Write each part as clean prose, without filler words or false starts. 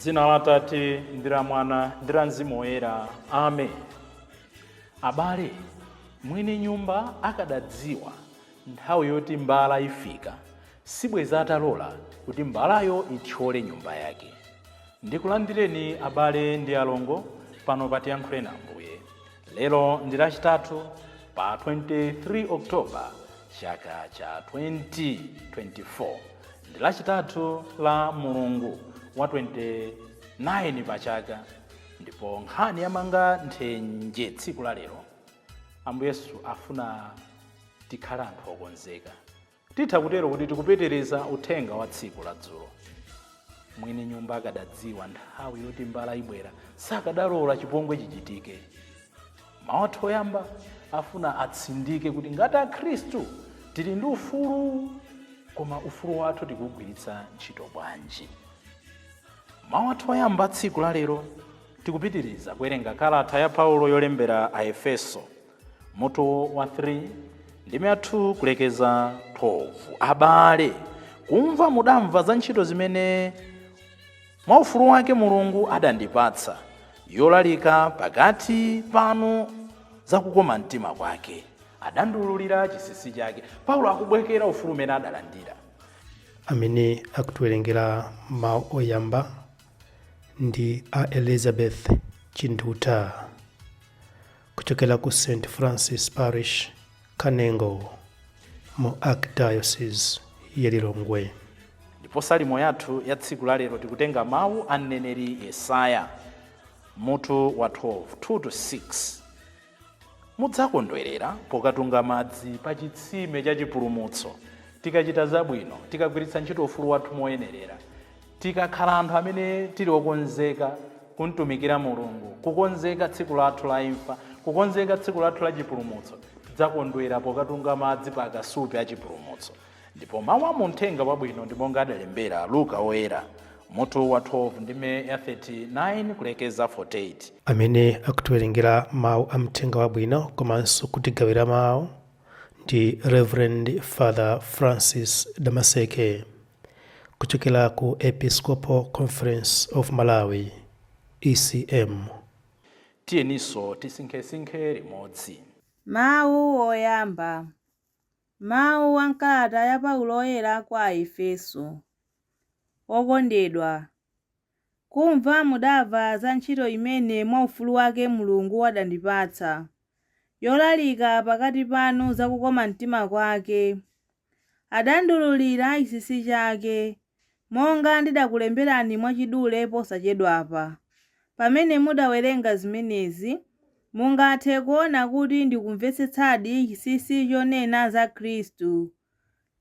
Dzina la Tate ndi la Mwana ndi la Mzimu Woyera. Amen. Abale, mwini nyumba akadadziwa nthawi yoti mbala ifika, sibweza atalola kuti mbalayo ithyole nyumba yake. Ndikulandireni abale ndi alongo pano pa Tiyankhule na Ambuye. Lero ndi Lachitatu pa 23 Oktoba chaka cha 2024. Ndi Lachitatu la Mulungu wa 29 Pachaka, ndipo nkhani yamanga nthenje tsiku la lero. Ambuye Yesu afuna tikhale anthu okonzeka. Titha kutero kuti tikupetereza uthenga wa tsiku la dzulo. Mwini nyumba akadadziwa nthawi yoti mbala ibwera, sakadalola chipongwe chichitike. Mawu oyamba afuna atsindike kuti ngati Akhristu tili ndi ufulu, koma ufulu wathu tikugwiritsa ntchito bwanji. Mawu oyamba tsiku la lero tikupitiriza kuwerenga kalata ya Paulo yolembera a Efeso, mutu wa 3 ndime ya 2 kulekeza 12. Abale, kumva mudamva za ntchito zimene mwa ufulu wake Mulungu adandipatsa, yolalika pakati panu za kukoma mtima kwake. Adandiululira chisisi chake. Paulo akubwekera ufulu umene adalandira. Amene akutiwerengera mawu oyamba ndi a Elizabeth Chinduta kuchokera ku St. Francis Parish, Kanengo, mu Archdiocese ya Lilongwe. Ndipo salimo yathu ya tsiku la lero tikutenga mawu a mneneri Yesaya, mutu wa 12, 2-6. Mudzakondwerera pokatunga madzi pa chitsime cha chipulumutso, tikachita zabwino, tikagwiritsa ntchito ufulu wathu moyenerera, tikakhala anthu amene tili okonzeka kumtumikira Mulungu, kukonzeka tsiku lathu la imfa, kukonzeka tsiku lathu la chipulumutso. Tidzakondwera pokatunga madzi pa kasupe a chipulumutso. Ndipo mawu a muthenga wabwino ndi monga adalembera Luka Woyera, mutu wa 12 ndime ya 39 kulekeza 48. Amene akutiwerengera mawu a mthenga wabwino komanso kutigawira mawu ndi Reverend Father Francis Damaseke kuchokera ku Episcopal Conference of Malawi, ECM. Tiyeniso tisinkhesinkhe limodzi. Mawu oyamba. Mawu a kalata ya Paulo oyera kwa Efeso. Okondedwa, kumva mudamva za ntchito imene mwa ufulu wake Mulungu adandipatsa, yolalika pakati panu za kukoma mtima kwake. Adandiululira chisisi chake, monga ndidakulemberani mwachidule posachedwapa. Pamene mudawerenga zimenezi, mungathe kuona kuti ndikumvetsetsadi chisisi chonena za Khristu.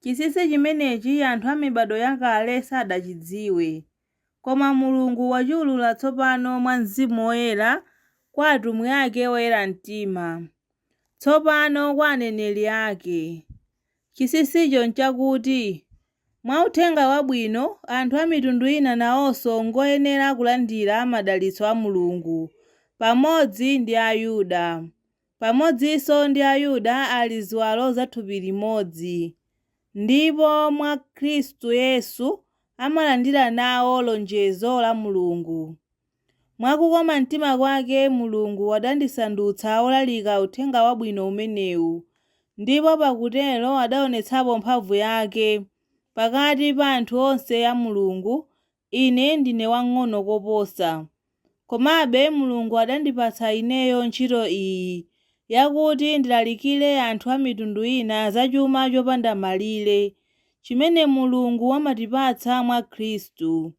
Chisisi chimenechi anthu a mibado yakale sadachidziwe, koma Mulungu wachiulula tsopano mwa Mzimu Woyera kwa atumwi ake oyera mtima, tsopano kwa aneneri ake. Chisisicho nchakuti mwa uthenga wabwino anthu a mitundu ina nawonso ngoyenera kulandira madalitso a Mulungu, pamodzi ndi Ayuda. Pamodzinso ndi Ayuda ali ziwalo za thupi limodzi, ndipo mwa Khristu Yesu amalandira nawo lonjezo la Mulungu. Mwakukoma mtima kwake Mulungu wadandisandutsa olalika uthenga wabwino umenewu, ndipo pakutero adaonetsapo mphamvu yake pakati pa anthu onse a Mulungu. Ine ndine wang'ono koposa, komabe Mulungu adandipatsa ineyo ntchito iyi yakuti ndilalikire anthu a mitundu ina za chuma chopanda malire chimene Mulungu amatipatsa mwa Khristu.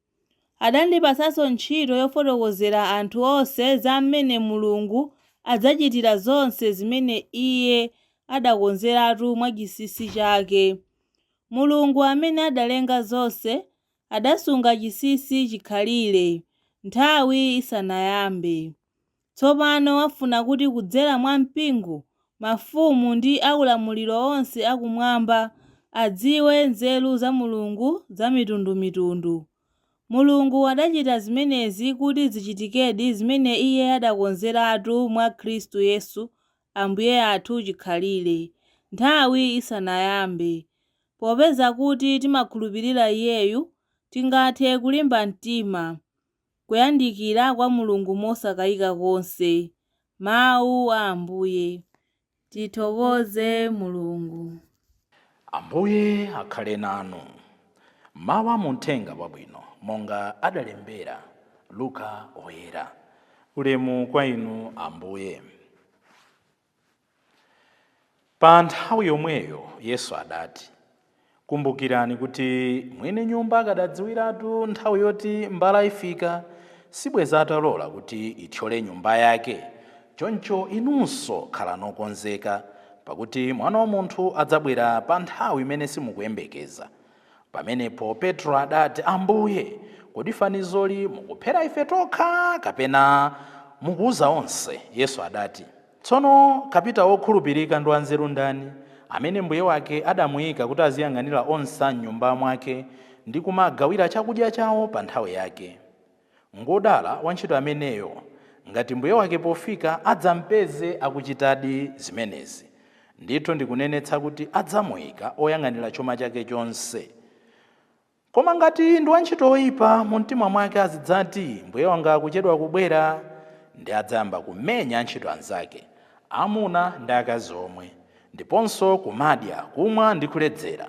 Adandipatsanso ntchito yofotokozera anthu onse za mmene Mulungu adzachitira zonse zimene Iye adakonzeratu mwa chisisi chake. Mulungu amene adalenga zonse adasunga chisisi chikhalire nthawi isanayambe. Tsopano wafuna kuti kudzera mwa mpingo, mafumu ndi aulamuliro onse akumwamba adziwe nzeru za Mulungu za mitundumitundu. Mulungu adachita zimenezi kuti zichitikedi zimene Iye adakonzeratu mwa Khristu Yesu Ambuye athu chikhalire nthawi isanayambe. Popeza kuti timakhulupirira Iyeyu, tingathe kulimba mtima. kuyandikira kwa Mulungu mosakayika konse. Mawu a Ambuye. Tithokoze Mulungu. Ambuye akhale nanu. Mawu a Uthenga Wabwino monga adalembera Luka oyera. Ulemu kwa inu Ambuye. Pa nthawi yomweyo Yesu adati, kumbukirani kuti mwini nyumba akadadziwiratu nthawi yoti mbala ifika, sibweza atalola kuti ithyole nyumba yake. Choncho inunso khalani okonzeka, pakuti Mwana wa Munthu adzabwera pa nthawi imene simukuyembekeza. Pamenepo Petro adati, Ambuye, kodi fanizoli mukuphera ife tokha kapena mukuwuza onse? Yesu adati, tsono kapita wokhulupirika ndi wanzeru ndani, amene mbuye wake adamuyika kuti aziyang'anira onse a m'nyumba mwake ndi kumagawira chakudya chawo pa nthawi yake. Ngodala wantchito ameneyo, ngati mbuye wake pofika adzampeze akuchitadi zimenezi. Ndithu ndikunenetsa kuti adzamuyika oyang'anira chuma chake chonse. Koma ngati ndi wantchito oyipa, mu mtima mwake azidzati, mbuye wanga akuchedwa kubwera, ndi adzayamba kumenya antchito anzake, amuna ndi akazi omwe, ndiponso kumadya, kumwa ndi kuledzera.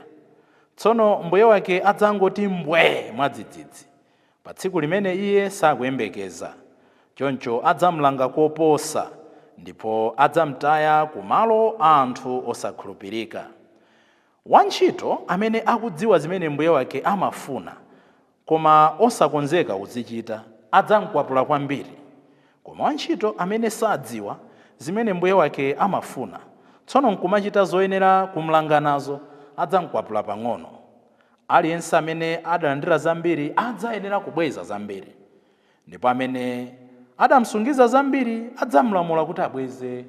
Tsono mbuye wake adzangoti mbwe mwadzidzidzi pa tsiku limene iye sakuyembekeza. Choncho adzamlanga koposa, ndipo adzamtaya ku malo a anthu osakhulupirika. Wantchito amene akudziwa zimene mbuye wake amafuna koma osakonzeka kuzichita adzamkwapula kwambiri. Koma wantchito amene sadziwa zimene mbuye wake amafuna, tsono nkumachita zoyenera kumlanga nazo, adzamkwapula pang'ono. Aliyense amene adalandira zambiri adzayenera kubweza zambiri, ndipo amene adamsungiza zambiri adzamlamula kuti abweze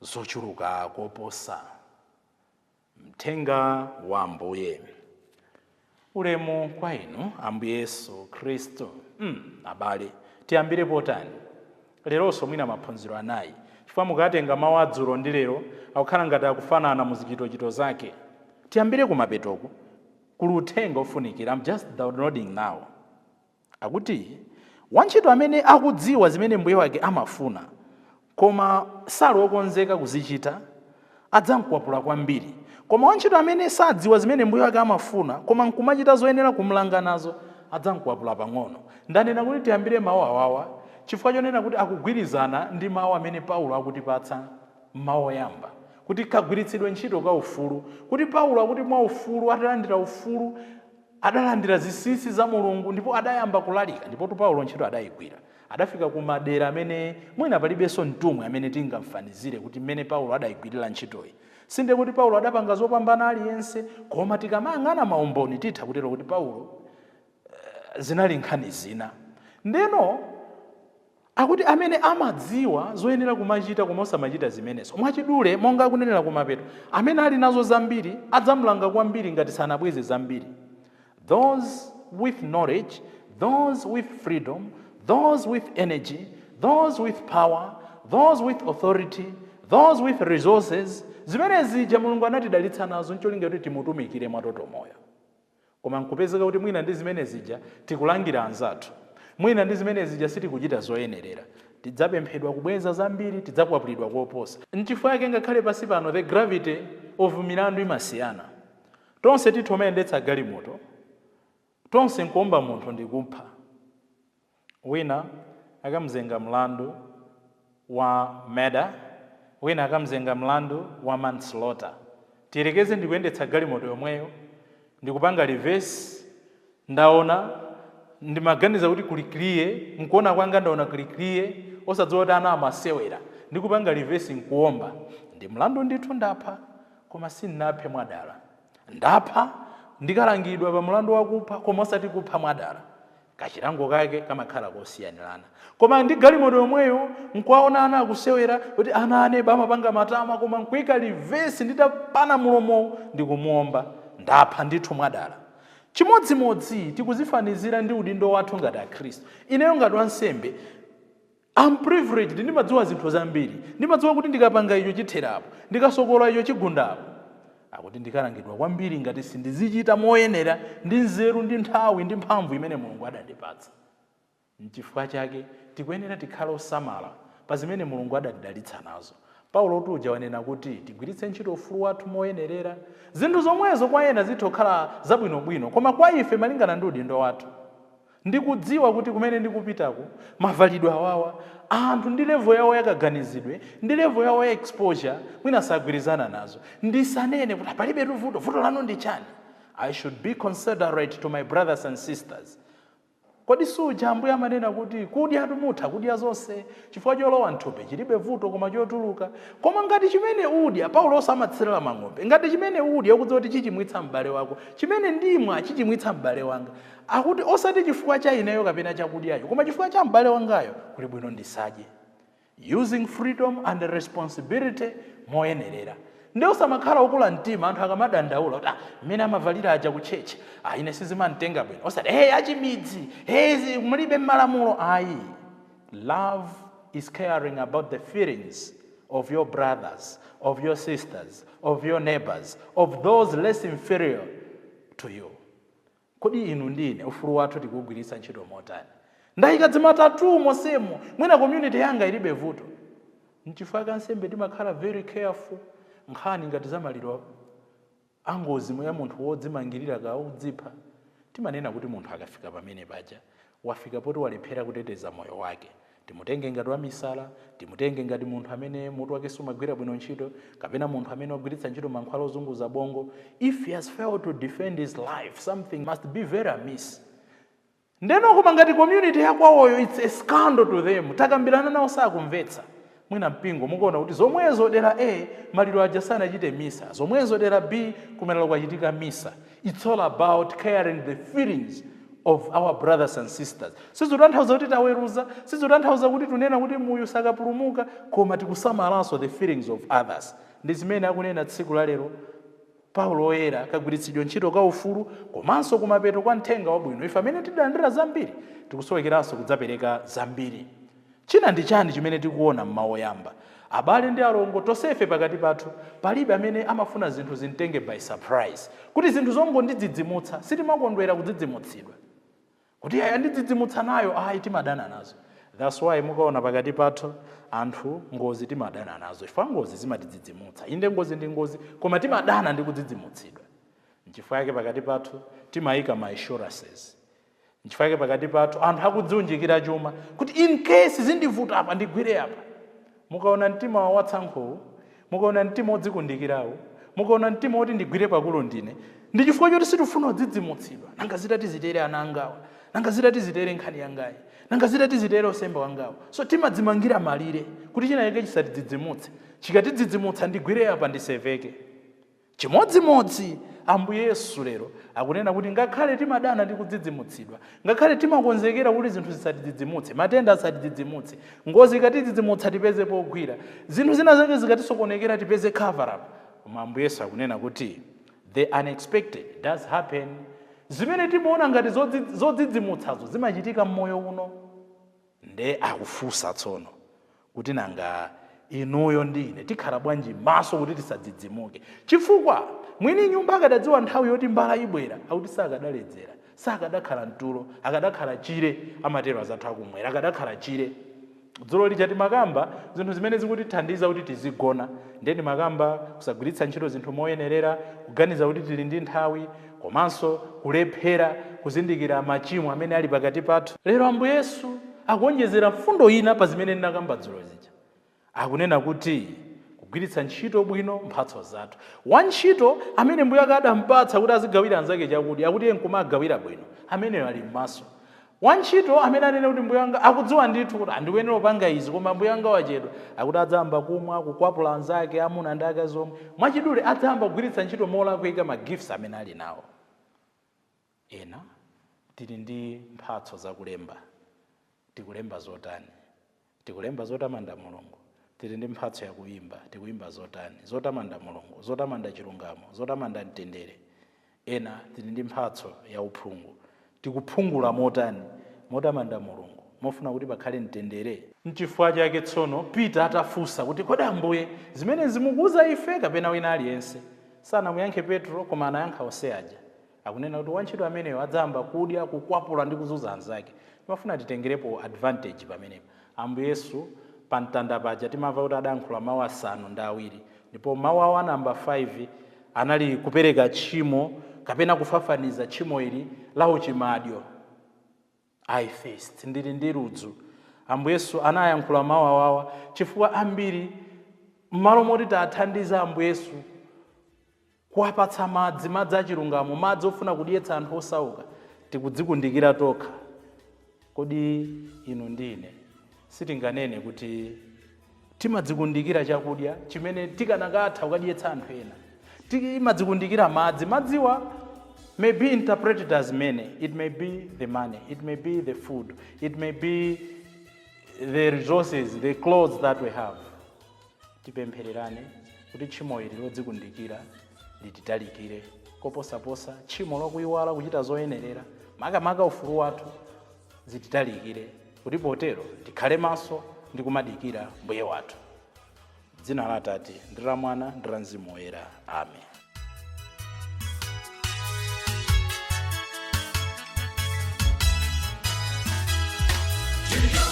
zochuluka koposa. Mthenga wa Ambuye. Ulemu kwa inu Ambuye Yesu Khristu. Abale, tiyambire potani? Leronso mwina maphunziro anayi, chifukwa mukatenga mawu adzulo ndi lero akukhala ngati akufanana mu zichitochito zake. Tiyambire kumapetoku, kuli uthenga ofunikira. I'm just downloading now. Akuti wantchito amene akudziwa zimene mbuye wake amafuna koma sali wokonzeka kuzichita adzamkwapula kwambiri. Koma wantchito amene sadziwa zimene mbuye wake amafuna koma nkumachita zoyenera kumlanga nazo adzamkwapula pang'ono. Ndanena kuti tiyambire mawu awawa chifukwa chonena kuti akugwirizana ndi mawu amene Paulo akutipatsa mawu oyamba, kuti kagwiritsidwe ntchito ka ufulu, kuti Paulo akuti mwa ufulu atalandira ufulu, adalandira zinsinsi za Mulungu ndipo adayamba kulalika, ndipo Paulo ntchito adayigwira. Adafika ku madera amene mwina palibenso mtumwi amene tingamfanizire kuti mmene Paulo adayigwirira ntchitoyi. Sinde kuti Paulo adapanga zopambana aliyense, koma tikamayang'ana maumboni titha kutero kuti Paulo zinali nkhani zina. Ndeno akuti amene amadziwa zoyenera kumachita koma osamachita zimenezo, mwachidule monga akunenera kumapeto, amene ali nazo zambiri adzamlanga kwambiri ngati sanabweze zambiri. Those with knowledge, those with freedom, those with energy, those with power, those with authority, those with resources, zimenezi ja Mulungu anatidalitsa nazo ncholinga kuti timutumikire mwatoto moyo. Koma nkupezeka kuti mwina ndi zimenezi ja tikulangira anzathu, mwina ndi zimenezi ja sitikuchita zoyenerera, tidzapemphedwa kubweza zambiri, tidzakwapulidwa koposa. Nchifukwa yake ngakhale pasi pano the gravity of milandu imasiyana. Tonse tithu omayendetsa galimoto, tonse nkuomba munthu ndi kupha. Wina akamzenga mlandu wa murder, wina akamzenga mlandu wa manslaughter. Tiyerekeze ndikuyendetsa galimoto yomweyo, ndikupanga reverse, ndaona ndimaganiza kuti kulikliye, nkuona kwanga ndaona kulikliye, osadziwa kuti ana amasewera, ndikupanga reverse nkuomba. Ndi mlandu ndithu ndapha, koma sindinaphe mwadala. Ndapha ndikalangidwa pa mlandu wakupha, koma osati kupha mwadala. Kachilango kake kamakhala kosiyanirana. Koma ndi galimoto yomweyo nkuwaona ana akusewera kuti ana ane amapanga matama, koma nkuika reverse nditapana mulomo ndikumuomba, ndapha ndithu mwadala. Chimodzimodzi tikuzifanizira ndi udindo wathu ngati Akhristu. Ineyo ngati wansembe, I'm privileged, ndimadziwa zinthu zambiri. Ndimadziwa kuti ndikapanga icho chitherapo, ndikasokola icho chigundapo, akuti ndikalangidwa kwambiri ngati sindizichita moyenera ndi nzeru ndi nthawi ndi mphamvu imene Mulungu adandipatsa. N'chifukwa chake tikuyenera tikhala osamala pa zimene Mulungu adatidalitsa nazo. Paulo uja wanena kuti tigwiritse ntchito ufulu wathu moyenerera. Zinthu zomwezo kwa ena zitokhala zabwinobwino, koma kwa ife malingana ndi udindo wathu. Ndikudziwa kuti kumene ndikupitako mavalidwe awawa anthu ndi level yawo yakaganizidwe ndi level yawo ya exposure mwina sagwirizana nazo. Ndisanene kuti palibe vuto lanu ndi chani. I should be considerate to my brothers and sisters. Kodi suja Ambuye amanena kuti kudya mutha kudya zonse chifukwa cholowa nthupi chilibe vuto koma chotuluka. Koma ngati chimene udya, Paulo osamatsirira mang'ombe, ngati chimene udya ukudziwa kuti chichimwitsa m'bale wako, chimene ndimwa chichimwitsa m'bale wanga, akuti osati chifukwa cha ineyo kapena chakudyacho, koma chifukwa cha m'bale wangayo, kuli bwino ndisadye. Using freedom and responsibility moyenerera. Ndio samakhala okula mtima anthu akamadandaula kuti mmene amavalira aja kucheche ine sizimantenga bwino, osati achimidzi mulibe malamulo. Love is caring about the feelings of your brothers, of your sisters, of your neighbors, of those less inferior to you. Kodi inu ndine ufulu wathu tikugwiritsa ntchito motani? Ndayikadzimata mosemo mwina community yanga ilibe vuto. N'chifukwa kansembe timakhala very careful. Nkhani ngati zamaliro angozi ya munthu wodzimangirira kaudzipha, timanena kuti munthu akafika pamene paja wafika poti walephera kuteteza moyo wake, timutenge ngati wamisala, timutenge ngati munthu amene mutu wake sumagwira bwino ntchito, kapena munthu amene wagwiritsa ntchito mankhwala ozunguza bongo. If he has failed to defend his life, something must be very amiss. Ndeno koma ngati community yakwawoyo it's a scandal to them, takambirana nawo sakumvetsa. Mwina mpingo mukuona kuti zomwezo dera A maliro aja sanachite misa, zomwezo dera B kumenera kwachitika misa. It's all about caring the feelings of our brothers and sisters. Sizotanthauza kuti taweruza, sizotanthauza kuti tunena kuti muyu sakapulumuka, koma tikusamalanso the feelings of others. Ndi zimene akunena tsiku la lero Paulo oyera kagwiritsidwe ntchito ka ufulu komanso kumapeto kwa mthenga wabwino. Ife amene tidalandira zambiri tikusowekeranso kudzapereka zambiri. China ndi chani chimene tikuona m'mawu oyamba? Abale ndi alongo tosefe pakati pathu palibe amene amafuna zinthu zimtenge by surprise. Kuti zinthu zongondidzidzimutsa sitimakondwera kudzidzimutsidwa. Kuti andidzidzimutsa nayo timadana nazo. That's why mukaona pakati pathu anthu ngozi timadana nazo. Chifukwa ngozi zimatidzidzimutsa. Inde ngozi ndi ngozi koma timadana ndi kudzidzimutsidwa. N'chifukwa yake pakati pathu timayika my assurances. N'chifukwa yake pakati pathu anthu akudziunjikira chuma kuti in case zindivuta apa ndigwire apa. Mukaona mtima watsankho, mukaona mtima odzikundikirawo, mukaona mtima oti ndigwire pakulu ndine, ndi chifukwa choti sitifuna kudzidzimutsidwa. Nanga zitati zitere ana angawa, nanga zitati zitere nkhani yangayi, nanga zitati zitere osemba wangawo. So timadzimangira malire kuti china chake chisatidzidzimutse. Chikatidzidzimutsa ndigwire apa ndiseveke. Chimodzimodzi Ambuye Yesu lero akunena kuti ngakhale timadana ndi kudzidzimutsidwa, ngakhale timakonzekera kuti zinthu zisatidzidzimutse, matenda asatidzidzimutse, ngozi ikatidzidzimutsa tipeze pogwira, zinthu zina zake zikatisokonekera tipeze cover up. Koma Ambuye Yesu akunena kuti the unexpected does happen. Zimene timaona ngati zodzidzimutsazo zimachitika m'moyo uno. Nde akufunsa tsono kuti nanga inuyo ndine tikhala bwanji maso kuti tisadzidzimuke. Chifukwa mwini nyumba akadadziwa nthawi yoti mbala ibwera akuti sakadaledzera, sakadakhala mtulo, akadakhala chire, amatero azathu akumwera, akadakhala chire. Dzulo lichati makamba zinthu zimene zikutithandiza kuti tizigona, ndeni makamba kusagwiritsa ntchito zinthu moyenerera, kuganiza kuti tili ndi nthawi, komanso kulephera kuzindikira machimo amene ali pakati pathu. Lero Ambuye Yesu akuonjezera mfundo ina pa zimene ndinakamba dzulo zija. Akunena kuti kugwiritsa ntchito bwino mphatso zathu. Wantchito amene mbuye akadampatsa kuti azigawira anzake chakudya, akuti iye nkumagawira bwino, ameneyo ali m'maso. Wantchito amene anene kuti mbuye wanga akudziwa ndithu kuti andikuyenera kupanga izi koma mbuye wanga wachedwa, akuti adzayamba kumwa, kukwapula anzake amuna ndi akazi omwe, mwachidule adzayamba kugwiritsa ntchito molakwika magifts amene ali nawo. Ena tili ndi mphatso zakulemba. Tikulemba zotani? Tikulemba zotamanda Mulungu. Tili ndi mphatso ya kuimba, tikuimba zotani? Zotamanda Mulungu, zotamanda chilungamo, zotamanda mtendere. Ena tili ndi mphatso ya uphungu. Tikuphungula motani? Motamanda Mulungu, mofuna kuti pakhale mtendere. N'chifukwa chake tsono Peter atafunsa kuti kodi Ambuye zimene zimukuza ife kapena wina aliyense? Sanamuyankhe Petro koma anayankha onse aja. Akunena kuti wantchito ameneyo adzayamba kudya, kukwapula ndi kuzunza anzake. timafuna titengerepo advantage pamenepo. Ambuye Yesu pa mtanda paja timamva kuti adankhula mawu 7, ndipo mawu awo namba 5 anali kupereka tchimo kapena kufafaniza tchimo ili la uchimadyo. I thirst, ndili ndi ludzu. Ambuye Yesu anayankhula mawu awawa chifukwa ambiri m'malo moti tathandiza Ambuye Yesu kuwapatsa madzi achilungamo, madzi ofuna kudyetsa anthu osauka, tikudzikundikira tokha. Kodi inu ndine sitinganene kuti timadzikundikira chakudya chimene tikanakatha kukadyetsa anthu ena? Timadzikundikira madziwa may be interpreted as many. It may be the money, it may be the food, it may be the resources, the clothes that we have. Tipemphererane kuti tchimo ili lodzikundikira lititalikire koposaposa tchimo lokuyiwala kuchita zoyenerera makamaka ufulu wathu zititalikire, kuti potero tikhale maso ndi kumadikira Mbuye wathu. Dzina la Atate ndi la Mwana ndi la Mzimu Woyera. Amen. Give